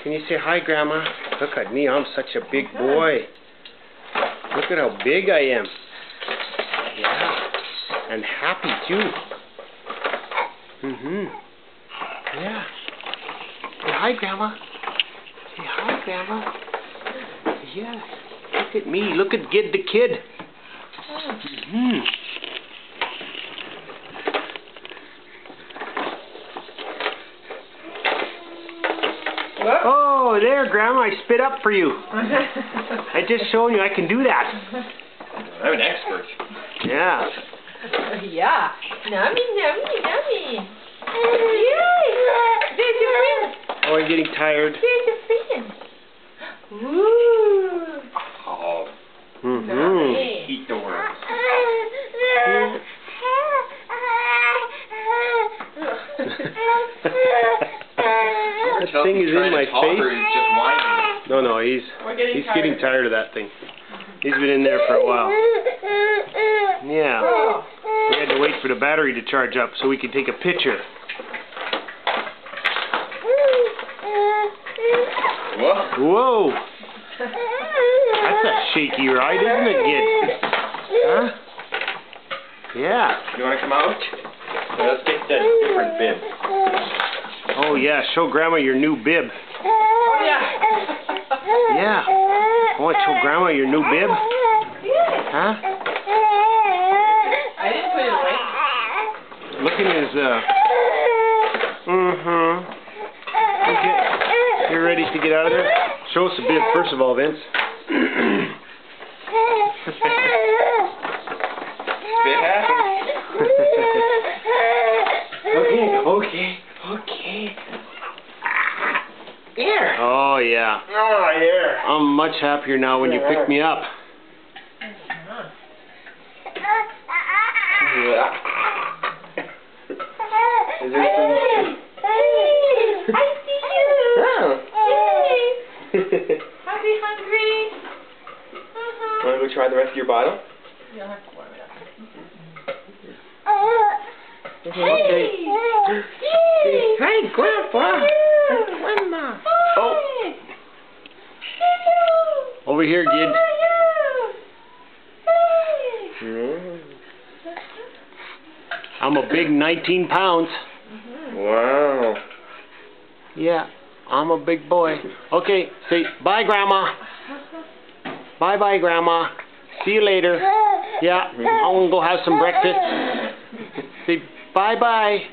Can you say hi, Grandma? Look at me, I'm such a big boy. Look at how big I am. Yeah. And happy too. Yeah. Say hi, Grandma. Say hi, Grandma. Yes. Look at me. Look at Gid the kid. Oh, there, Grandma. I spit up for you. I just showed you I can do that. I'm an expert. Yeah. Yeah. Nummy, nummy, nummy. Yay! There's your friend. Oh, I'm getting tired. There's your friend. Woo! Oh, Nice. eat the worms. That thing is in my face. He's just whining. No, he's getting tired of that thing. He's been in there for a while. Yeah. We had to wait for the battery to charge up so we could take a picture. Whoa. Whoa! That's a shaky ride, isn't it, Gid? Huh? Yeah. You want to come out? Let's get that different bib. Oh, yeah. Show Grandma your new bib. Oh, yeah. Yeah. Oh, show Grandma your new bib? Huh? I didn't put it away. Look at his, Okay. You're ready to get out of there? Show us the bib first of all, Vince. Bib happy? Okay. Here. Oh, yeah. Oh, here. I'm much happier now when you pick me up. Yeah. Is there some... I see you. Oh. Yay. Hungry. Want to go try the rest of your bottle? You'll have to warm it up. Okay. Hey, Grandpa. Grandma. Oh. Over here, Gid. I'm a big 19 pounds. Wow. Yeah, I'm a big boy. Okay, say bye, Grandma. Bye-bye, Grandma. See you later. Yeah, I'm going to go have some breakfast. Say bye-bye.